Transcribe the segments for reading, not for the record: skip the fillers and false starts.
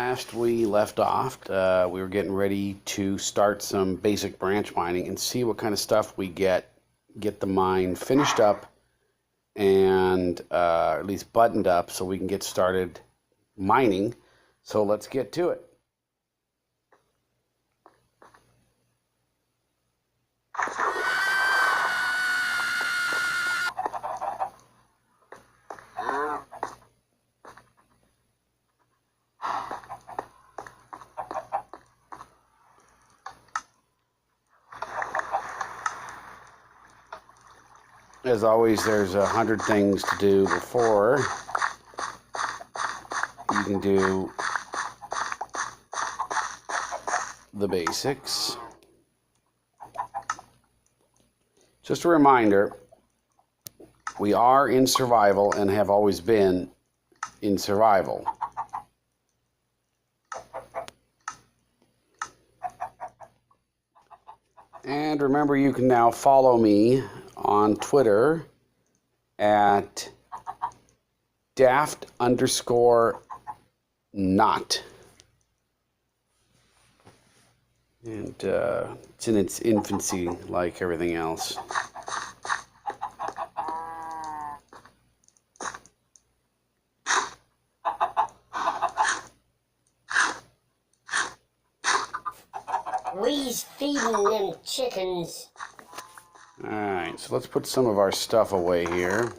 last we left off, we were getting ready to start some basic branch mining and see what kind of stuff we get the mine finished up and at least buttoned up so we can get started mining. So let's get to it. As always, there's 100 things to do before you can do the basics. Just a reminder, we are in survival and have always been in survival. And remember, you can now follow me on Twitter at daft_not. And it's in its infancy like everything else. We's feeding them chickens. Alright, so let's put some of our stuff away here.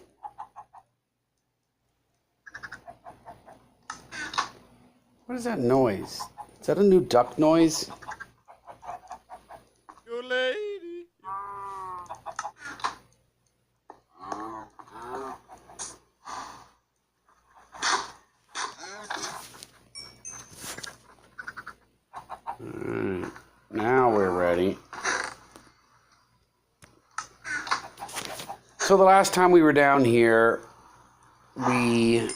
What is that noise? Is that a new duck noise? Your lady. Alright, now we're ready. So the last time we were down here, we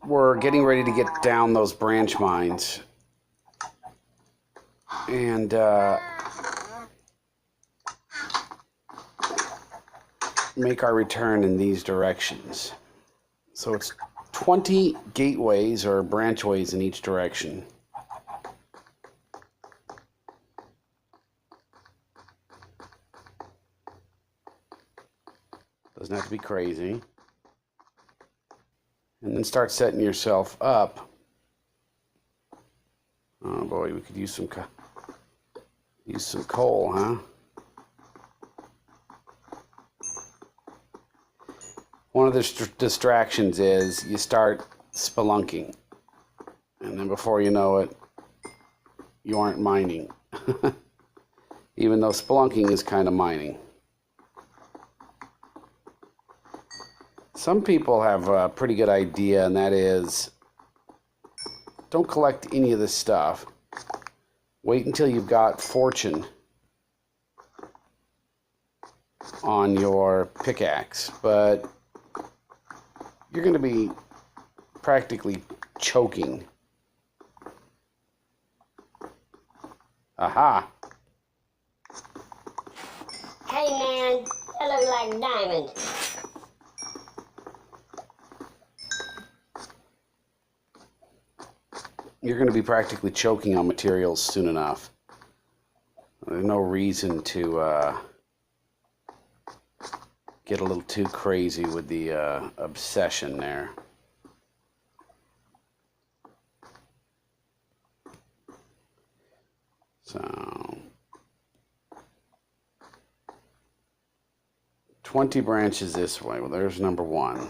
were getting ready to get down those branch mines and make our return in these directions. So it's 20 gateways or branchways in each direction. Doesn't have to be crazy. And then start setting yourself up. Oh boy, we could use some coal, huh? One of the distractions is you start spelunking, and then before you know it, you aren't mining. Even though spelunking is kind of mining. Some people have a pretty good idea, and that is, don't collect any of this stuff. Wait until you've got fortune on your pickaxe, but you're going to be practically choking. Aha! Hey man, that look like diamond. You're going to be practically choking on materials soon enough. There's no reason to get a little too crazy with the obsession there. So 20 branches this way. Well, there's number one.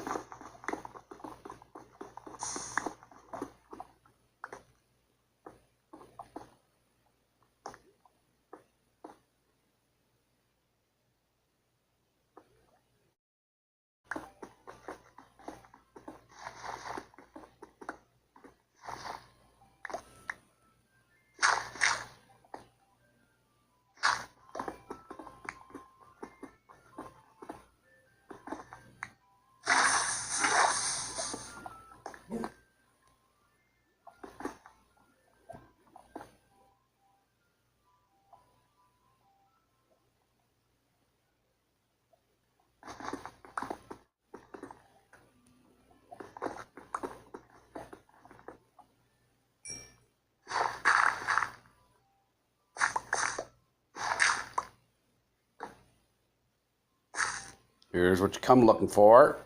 Here's what you come looking for.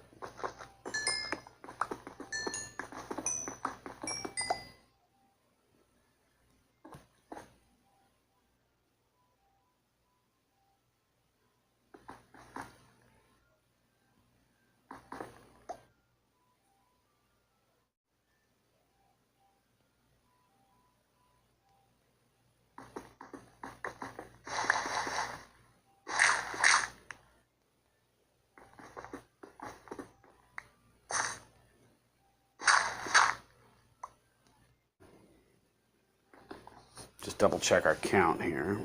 Just double check our count here.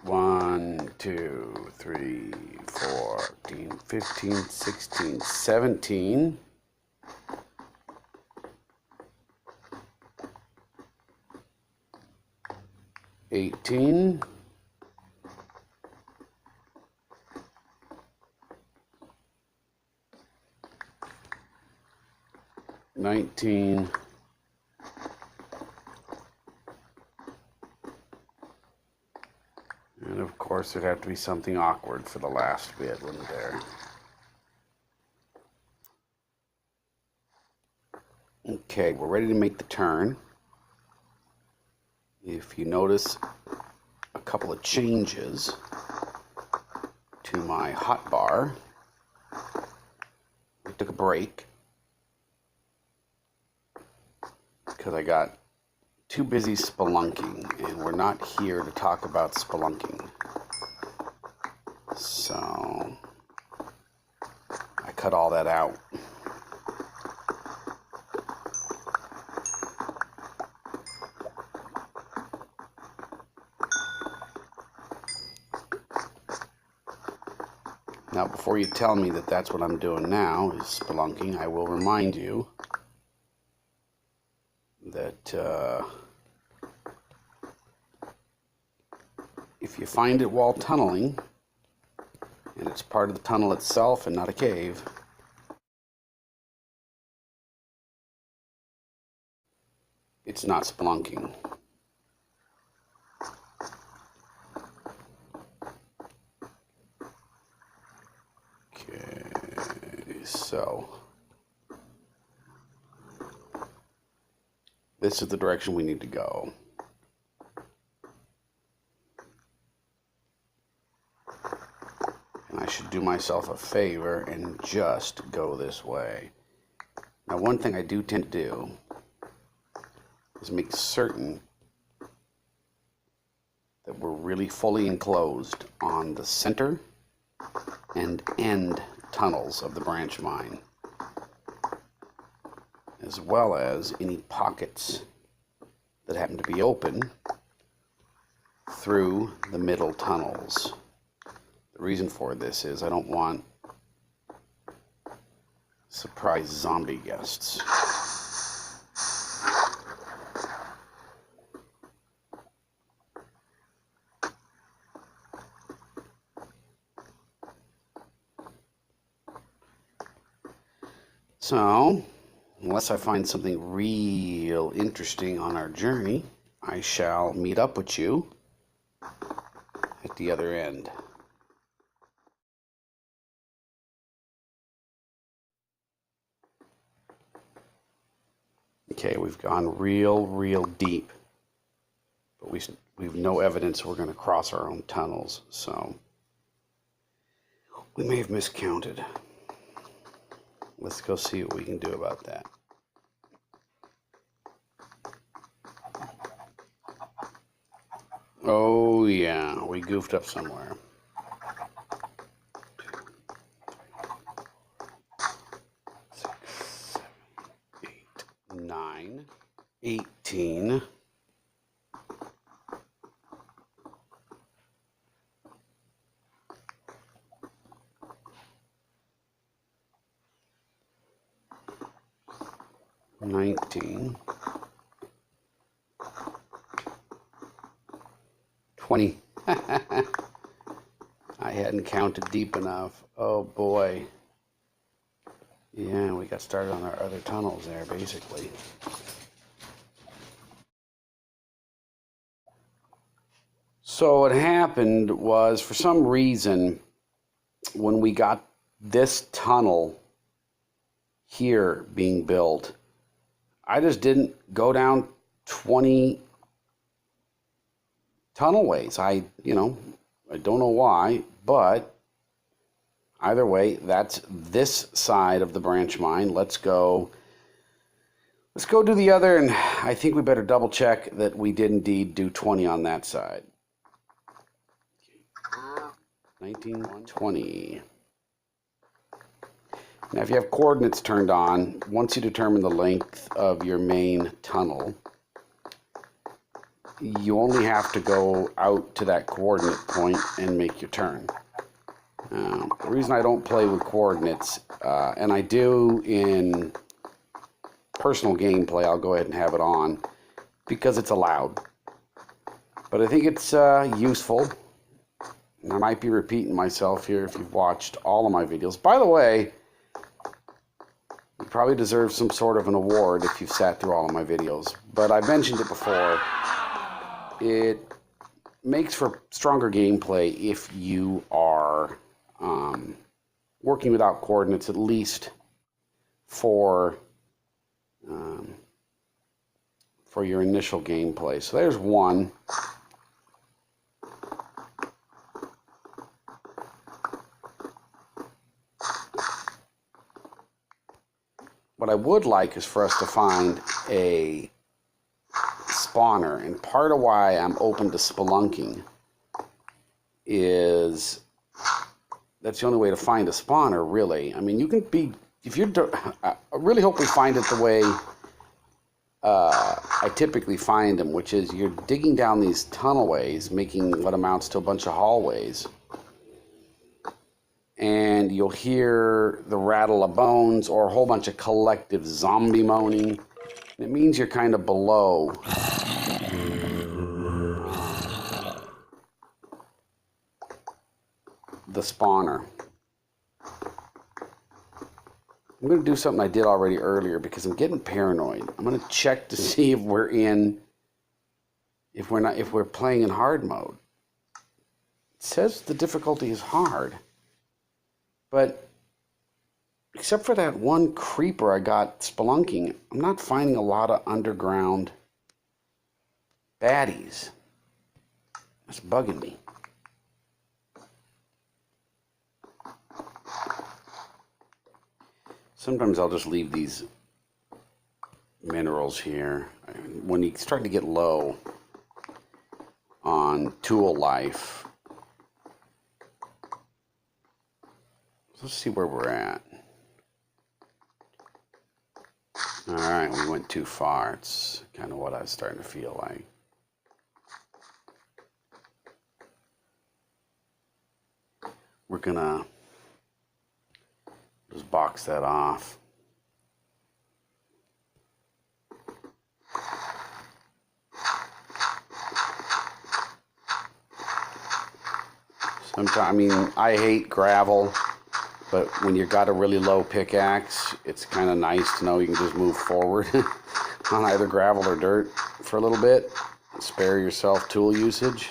1, 2, 3, 14, 15, 16, 17. 18. 19. And of course, there'd have to be something awkward for the last bit, wouldn't there? Okay, we're ready to make the turn. If you notice a couple of changes to my hot bar, I took a break because I got too busy spelunking, and we're not here to talk about spelunking. So I cut all that out. Now, before you tell me that that's what I'm doing now, is spelunking, I will remind you that if you find it while tunneling, and it's part of the tunnel itself and not a cave, it's not spelunking. Okay, so this is the direction we need to go. And I should do myself a favor and just go this way. Now, one thing I do tend to do is make certain that we're really fully enclosed on the center and end tunnels of the branch mine, as well as any pockets that happen to be open through the middle tunnels. The reason for this is I don't want surprise zombie guests. So, unless I find something real interesting on our journey, I shall meet up with you at the other end. Okay, we've gone real deep, but we've no evidence we're going to cross our own tunnels, so we may have miscounted. Let's go see what we can do about that. Oh yeah, we goofed up somewhere. 6, 7, 8, 9, 18. 19, 20. I hadn't counted deep enough. Oh boy. Yeah, we got started on our other tunnels there, basically. So what happened was, for some reason, when we got this tunnel here being built, I just didn't go down 20 tunnelways. I don't know why, but either way, that's this side of the branch mine. Let's go do the other, and I think we better double check that we did indeed do 20 on that side. 1920. Now, if you have coordinates turned on, once you determine the length of your main tunnel, you only have to go out to that coordinate point and make your turn. The reason I don't play with coordinates, and I do in personal gameplay, I'll go ahead and have it on, because it's allowed. But I think it's useful. And I might be repeating myself here if you've watched all of my videos. By the way, you probably deserve some sort of an award if you've sat through all of my videos. But I've mentioned it before. It makes for stronger gameplay if you are working without coordinates, at least for your initial gameplay. So there's one. What I would like is for us to find a spawner, and part of why I'm open to spelunking is that's the only way to find a spawner, really. I mean, you can be, I really hope we find it the way I typically find them, which is you're digging down these tunnelways, making what amounts to a bunch of hallways, and you'll hear the rattle of bones or a whole bunch of collective zombie moaning. It means you're kind of below the spawner. I'm going to do something I did already earlier because I'm getting paranoid. I'm going to check to see if we're playing in hard mode. It says the difficulty is hard. But except for that one creeper I got spelunking, I'm not finding a lot of underground baddies. That's bugging me. Sometimes I'll just leave these minerals here. When you start to get low on tool life, let's see where we're at. All right, we went too far. It's kind of what I was starting to feel like. We're gonna just box that off. Sometimes, I mean, I hate gravel, but when you've got a really low pickaxe, it's kind of nice to know you can just move forward on either gravel or dirt for a little bit. Spare yourself tool usage.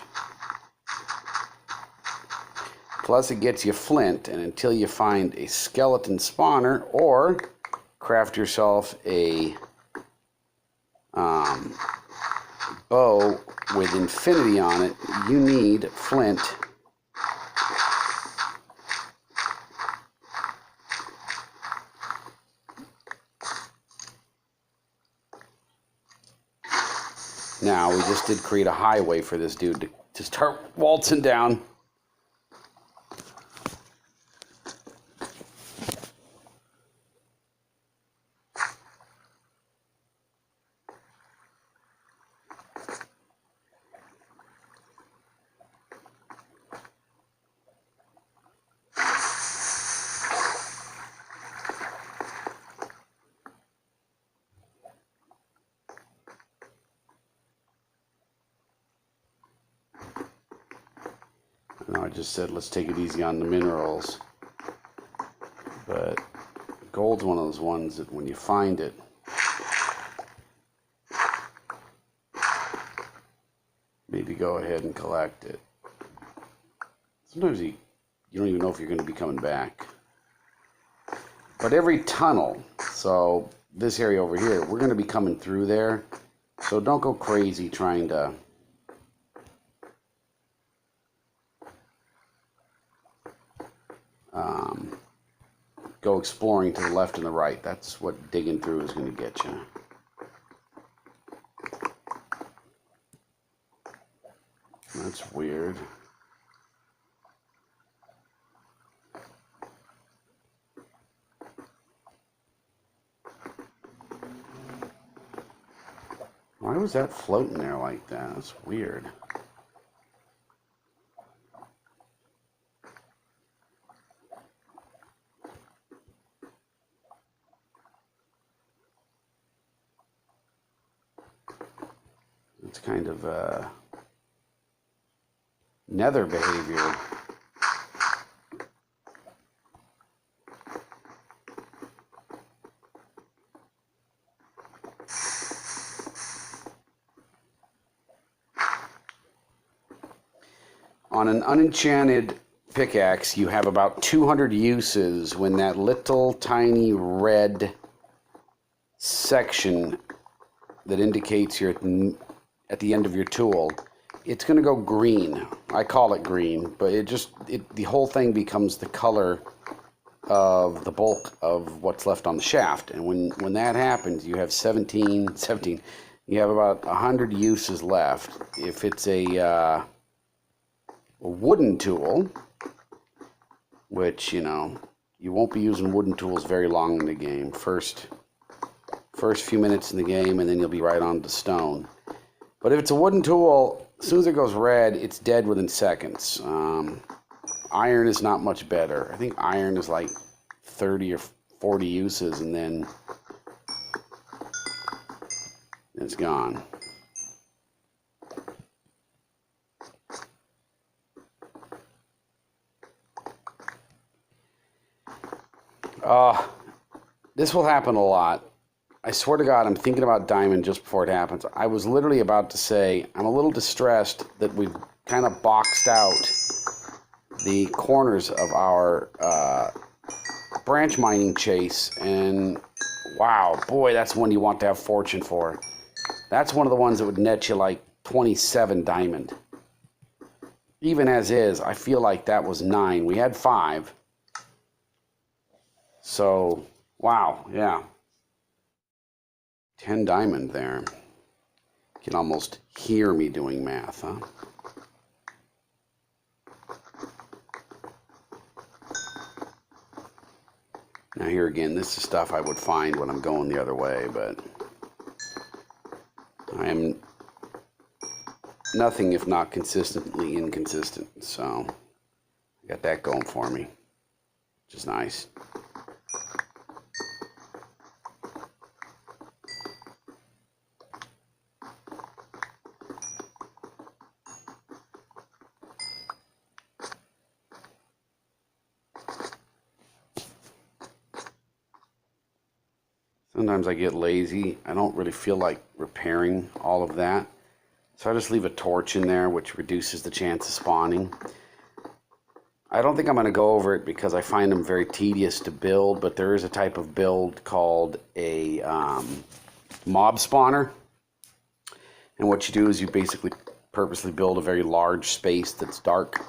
Plus it gets you flint, and until you find a skeleton spawner or craft yourself a bow with infinity on it, you need flint. Now, we just did create a highway for this dude to start waltzing down. No, I just said let's take it easy on the minerals. But gold's one of those ones that when you find it, maybe go ahead and collect it. Sometimes you you don't even know if you're going to be coming back. But every tunnel, so this area over here, we're going to be coming through there. So don't go crazy trying to go exploring to the left and the right. That's what digging through is going to get you. That's weird. Why was that floating there like that? That's weird. It's kind of nether behavior. On an unenchanted pickaxe, you have about 200 uses when that little tiny red section that indicates you're at the end of your tool, it's going to go green. I call it green, but the whole thing becomes the color of the bulk of what's left on the shaft. And when that happens, you have 17, you have about 100 uses left. If it's a wooden tool, which, you know, you won't be using wooden tools very long in the game. First few minutes in the game, and then you'll be right on to stone. But if it's a wooden tool, as soon as it goes red, it's dead within seconds. Iron is not much better. I think iron is like 30 or 40 uses, and then it's gone. This will happen a lot. I swear to God, I'm thinking about diamond just before it happens. I was literally about to say, I'm a little distressed that we've kind of boxed out the corners of our branch mining chase. And wow, boy, that's one you want to have fortune for. That's one of the ones that would net you like 27 diamond. Even as is, I feel like that was 9. We had 5. So, wow, yeah. 10 diamond there. You can almost hear me doing math, huh? Now here again, this is stuff I would find when I'm going the other way, but I am nothing if not consistently inconsistent. So I got that going for me, which is nice. Sometimes I get lazy. I don't really feel like repairing all of that. So I just leave a torch in there, which reduces the chance of spawning. I don't think I'm going to go over it because I find them very tedious to build, but there is a type of build called a mob spawner. And what you do is you basically purposely build a very large space that's dark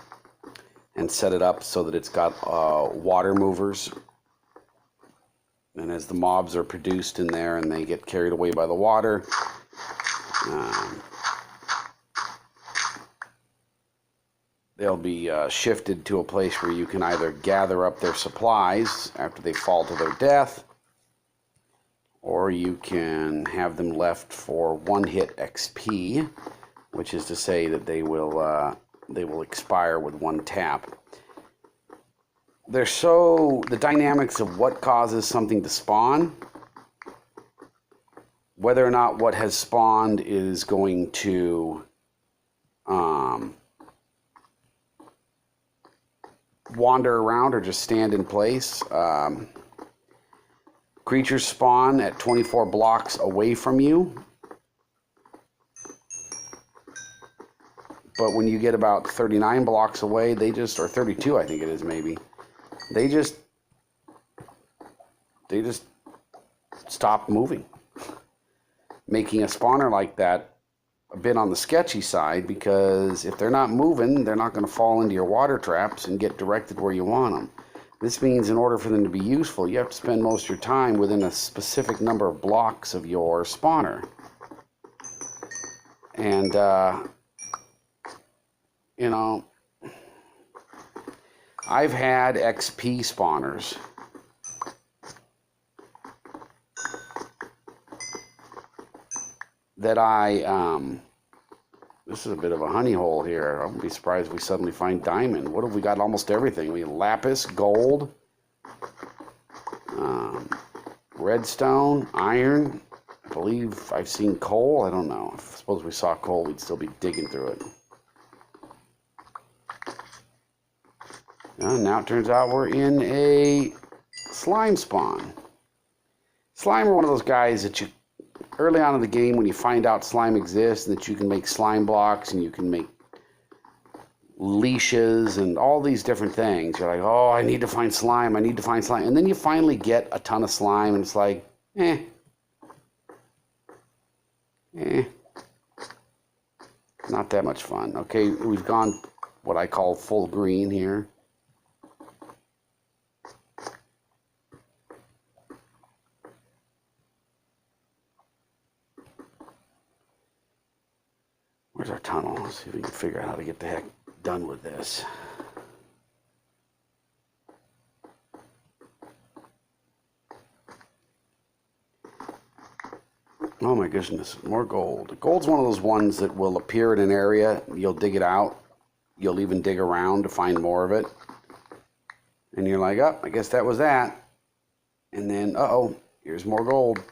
and set it up so that it's got water movers. And as the mobs are produced in there and they get carried away by the water, they'll be shifted to a place where you can either gather up their supplies after they fall to their death, or you can have them left for one-hit XP, which is to say that they will expire with one tap. The dynamics of what causes something to spawn, whether or not what has spawned is going to wander around or just stand in place. Creatures spawn at 24 blocks away from you. But when you get about 39 blocks away, they just, or 32 I think it is maybe, they just stop moving. Making a spawner like that a bit on the sketchy side, because if they're not moving, they're not going to fall into your water traps and get directed where you want them. This means in order for them to be useful, you have to spend most of your time within a specific number of blocks of your spawner. And, you know, I've had XP spawners that this is a bit of a honey hole here. I wouldn't be surprised if we suddenly find diamond. What have we got? Almost everything. We have lapis, gold, redstone, iron. I believe I've seen coal. I don't know. I suppose we saw coal, we'd still be digging through it. Now it turns out we're in a slime spawn. Slime are one of those guys that you, early on in the game, when you find out slime exists and that you can make slime blocks and you can make leashes and all these different things, you're like, oh, I need to find slime, I need to find slime. And then you finally get a ton of slime and it's like, not that much fun. Okay, we've gone what I call full green here. Where's our tunnel? Let's see if we can figure out how to get the heck done with this. Oh my goodness, more gold. Gold's one of those ones that will appear in an area, you'll dig it out, you'll even dig around to find more of it. And you're like, oh, I guess that was that. And then, uh-oh, here's more gold.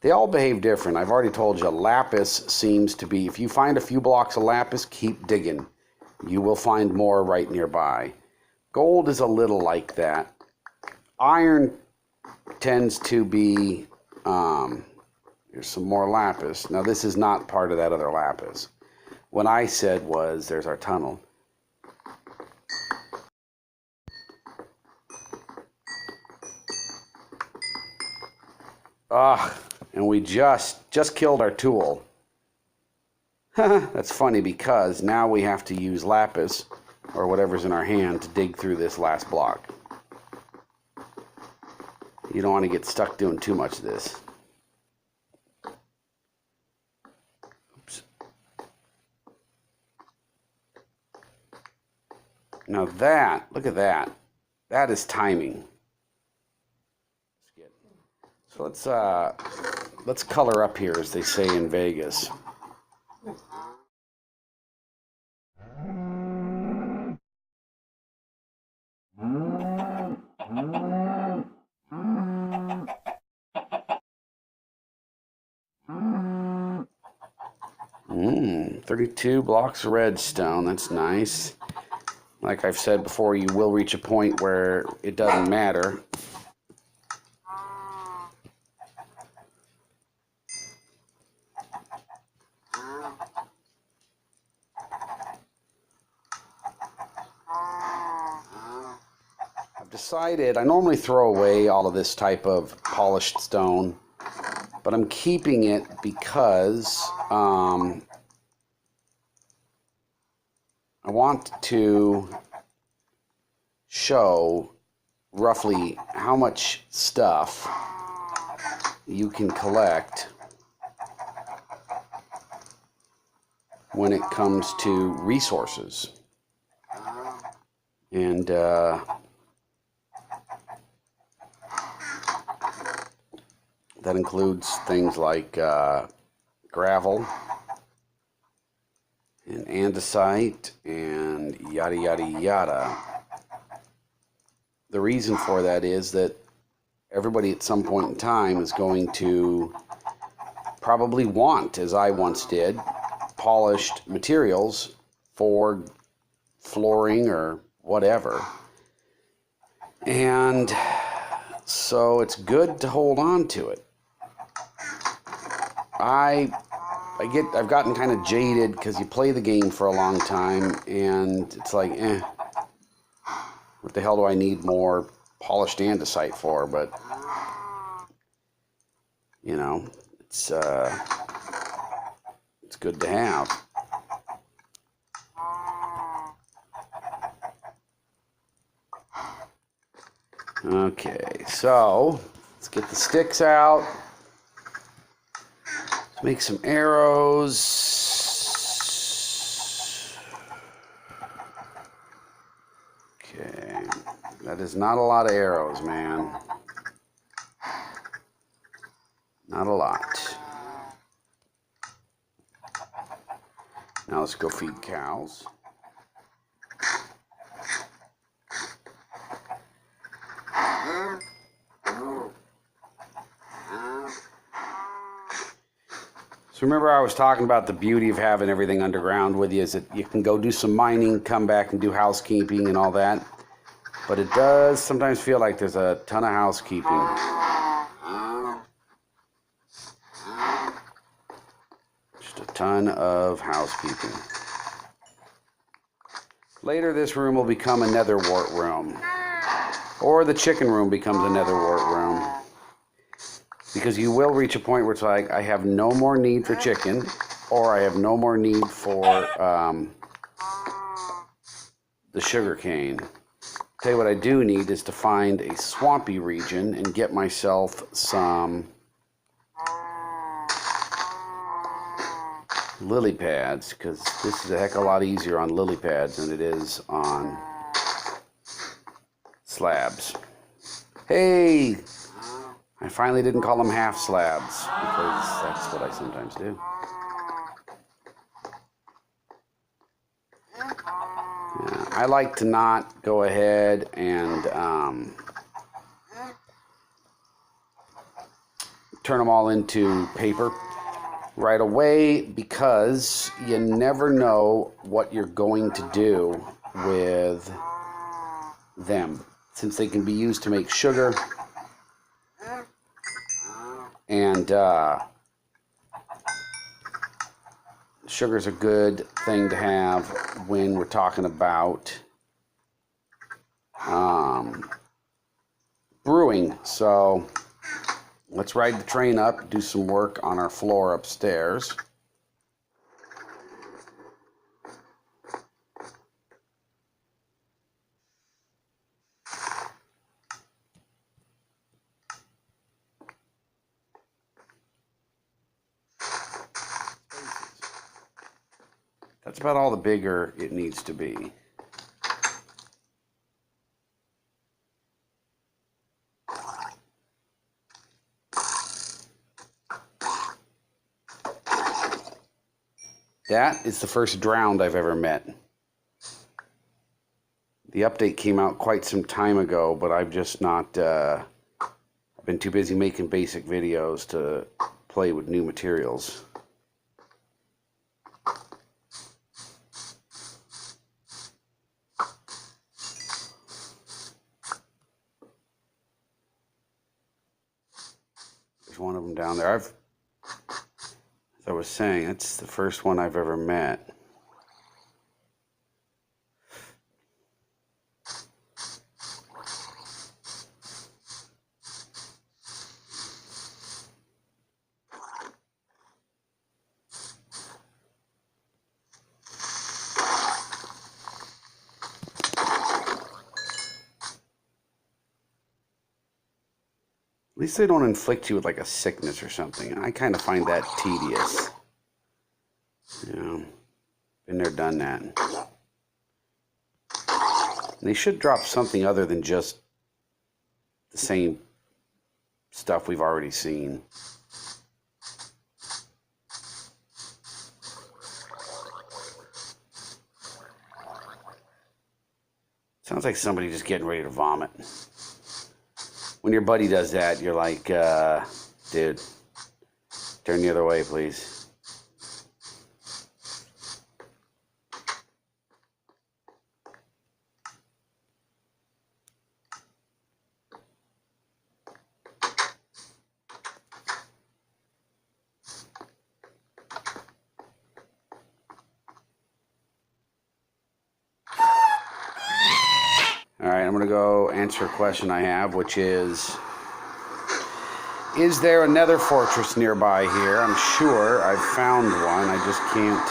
They all behave different. I've already told you, lapis seems to be, if you find a few blocks of lapis, keep digging. You will find more right nearby. Gold is a little like that. Iron tends to be, here's some more lapis. Now this is not part of that other lapis. What I said was, there's our tunnel. And we just killed our tool. That's funny because now we have to use lapis or whatever's in our hand to dig through this last block. You don't want to get stuck doing too much of this. Oops. Now that, look at that. That is timing. So let's color up here, as they say in Vegas. Mmm, 32 blocks of redstone. That's nice. Like I've said before, you will reach a point where it doesn't matter. Decided, I normally throw away all of this type of polished stone, but I'm keeping it because I want to show roughly how much stuff you can collect when it comes to resources. And that includes things like gravel and andesite and yada yada yada. The reason for that is that everybody at some point in time is going to probably want, as I once did, polished materials for flooring or whatever. And so it's good to hold on to it. I I've gotten kind of jaded because you play the game for a long time and it's like, what the hell do I need more polished andesite for? But you know, it's good to have. Okay, so let's get the sticks out. Let's make some arrows. Okay, that is not a lot of arrows, man. Not a lot. Now let's go feed cows. So remember I was talking about the beauty of having everything underground with you is that you can go do some mining, come back and do housekeeping and all that. But it does sometimes feel like there's a ton of housekeeping. Just a ton of housekeeping. Later this room will become a nether wart room. Or the chicken room becomes a nether wart room. Because you will reach a point where it's like, I have no more need for chicken, or I have no more need for the sugar cane. Tell you what I do need is to find a swampy region and get myself some lily pads, because this is a heck of a lot easier on lily pads than it is on slabs. Hey! I finally didn't call them half slabs, because that's what I sometimes do. Yeah, I like to not go ahead and turn them all into paper right away, because you never know what you're going to do with them, since they can be used to make sugar. And sugar's a good thing to have when we're talking about brewing. So let's ride the train up, do some work on our floor upstairs. That's about all the bigger it needs to be. That is the first drowned I've ever met. The update came out quite some time ago, but I've just not, I've been too busy making basic videos to play with new materials. There's one of them down there. As I was saying, that's the first one I've ever met. At least they don't inflict you with like a sickness or something. I kind of find that tedious. You know, been there, done that. And they should drop something other than just the same stuff we've already seen. Sounds like somebody just getting ready to vomit. When your buddy does that, you're like, dude, turn the other way, please. All right, I'm going to go answer a question I have, which is there a nether fortress nearby here? I'm sure I've found one. I just can't.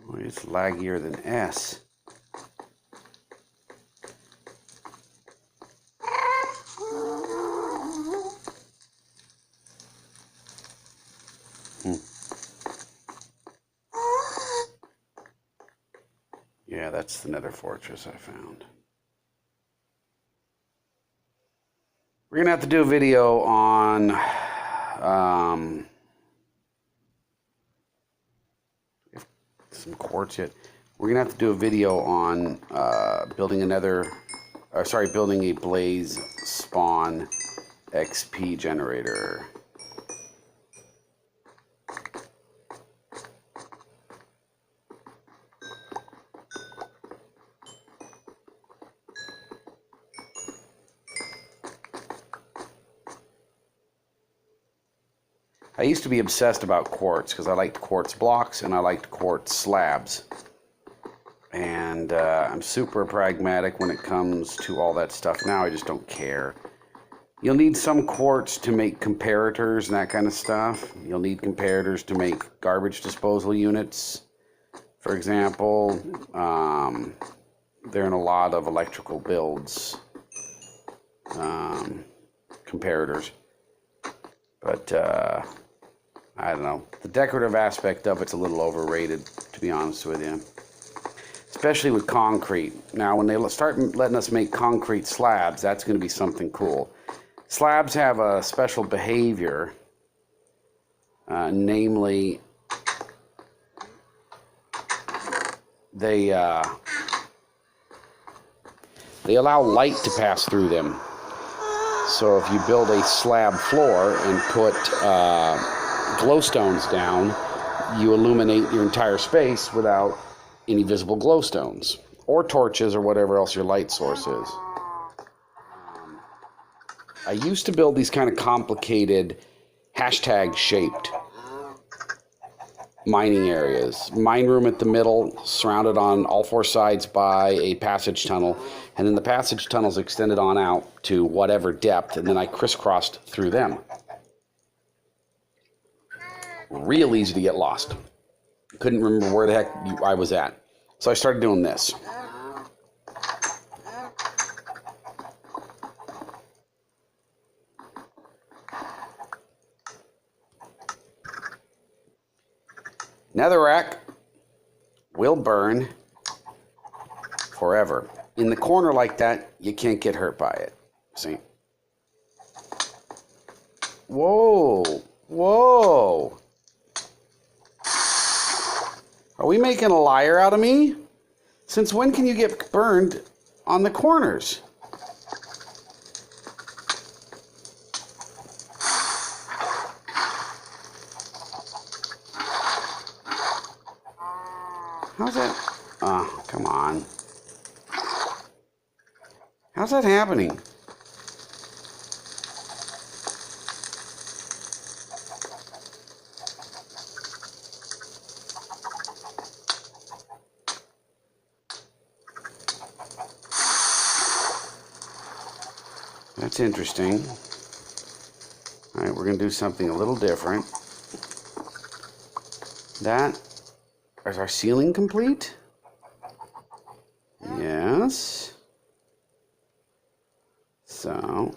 Boy, it's laggier than S. Yeah, that's the nether fortress I found. We're going to have to do a video on some quartz yet. We're going to have to do a video on building a blaze spawn XP generator. I used to be obsessed about quartz because I liked quartz blocks and I liked quartz slabs. And I'm super pragmatic when it comes to all that stuff. Now I just don't care. You'll need some quartz to make comparators and that kind of stuff. You'll need comparators to make garbage disposal units, for example. They're in a lot of electrical builds, comparators. But I don't know. The decorative aspect of it's a little overrated, to be honest with you. Especially with concrete. Now, when they start letting us make concrete slabs, that's going to be something cool. Slabs have a special behavior, namely, they allow light to pass through them. So if you build a slab floor and put glowstones down, you illuminate your entire space without any visible glowstones or torches or whatever else your light source is. I used to build these kind of complicated hashtag shaped mining areas. Mine room at the middle, surrounded on all four sides by a passage tunnel, and then the passage tunnels extended on out to whatever depth, and then I crisscrossed through them. Real easy to get lost. Couldn't remember where the heck I was at. So I started doing this. Netherrack will burn forever. In the corner like that, you can't get hurt by it. See? Whoa! Whoa! Are we making a liar out of me? Since when can you get burned on the corners? How's that? Oh, come on. How's that happening? That's interesting. All right, we're going to do something a little different. Is our ceiling complete? Yes. So.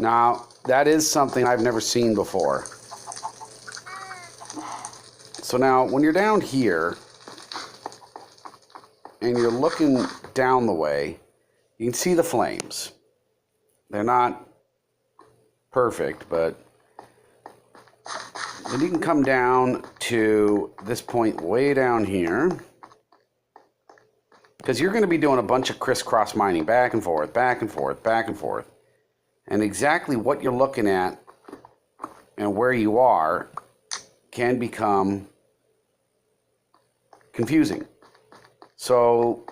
Now, that is something I've never seen before. So now, when you're down here, and you're looking down the way, you can see the flames. They're not perfect, but Then you can come down to this point way down here, because you're going to be doing a bunch of crisscross mining, back and forth, back and forth, back and forth. And exactly what you're looking at and where you are can become confusing. So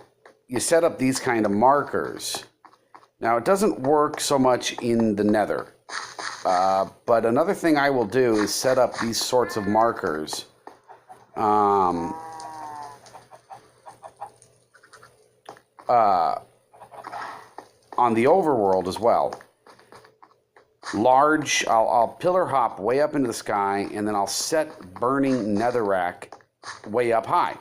you set up these kind of markers. Now, it doesn't work so much in the nether. But another thing I will do is set up these sorts of markers on the overworld as well. Large, I'll pillar hop way up into the sky, and then I'll set burning netherrack way up high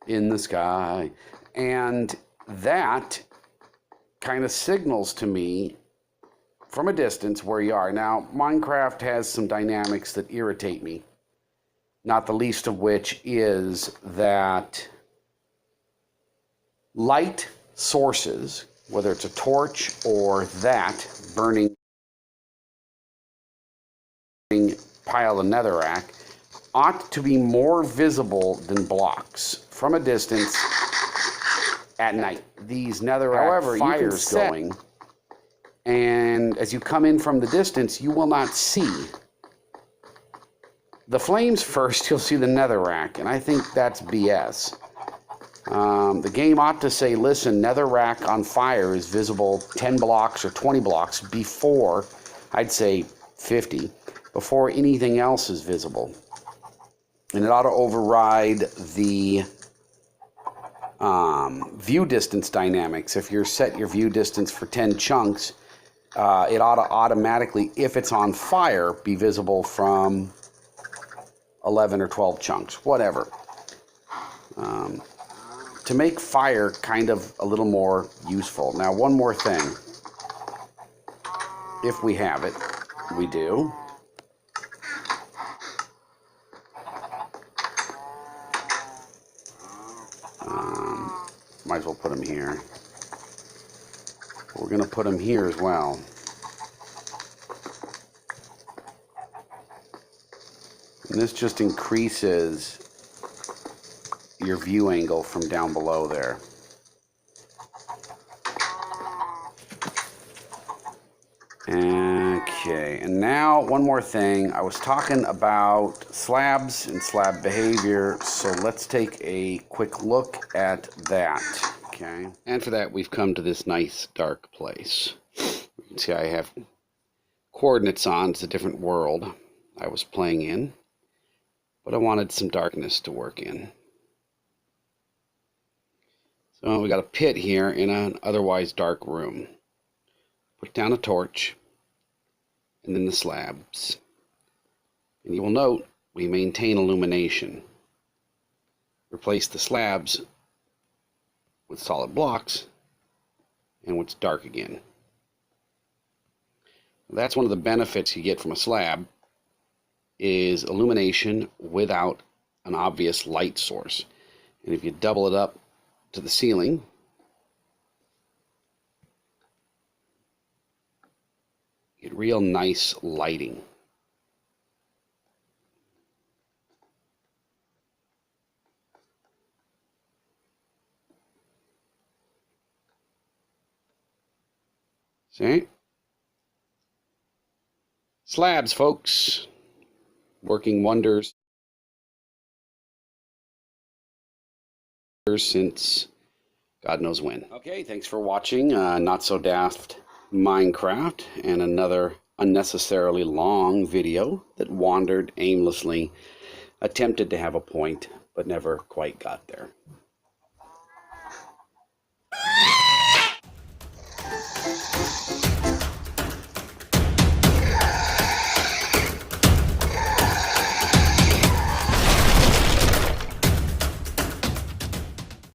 in the sky. And that kind of signals to me from a distance where you are. Now, Minecraft has some dynamics that irritate me, not the least of which is that light sources, whether it's a torch or that burning pile of netherrack, ought to be more visible than blocks from a distance at night. These netherrack fires going, and as you come in from the distance, you will not see the flames first. You'll see the netherrack, and I think that's BS. The game ought to say, listen, netherrack on fire is visible 10 blocks or 20 blocks before, I'd say 50, before anything else is visible. And it ought to override the view distance dynamics. If you're set your view distance for 10 chunks, it ought to automatically, if it's on fire, be visible from 11 or 12 chunks, whatever. To make fire kind of a little more useful. Now, one more thing. If we have it, we do. Might as well put them here. We're going to put them here as well. And this just increases your view angle from down below there. Okay, and now one more thing. I was talking about slabs and slab behavior, so let's take a quick look at that. Okay, and for that we've come to this nice dark place. You can see I have coordinates on. It's a different world I was playing in, but I wanted some darkness to work in. So we got a pit here in an otherwise dark room. Put down a torch, and then the slabs. And you will note we maintain illumination. Replace the slabs with solid blocks, and it's dark again. That's one of the benefits you get from a slab, is illumination without an obvious light source. And if you double it up to the ceiling, you get real nice lighting. See? Slabs, folks. Working wonders since God knows when. Okay, thanks for watching Not So Daft Minecraft, and another unnecessarily long video that wandered aimlessly, attempted to have a point, but never quite got there.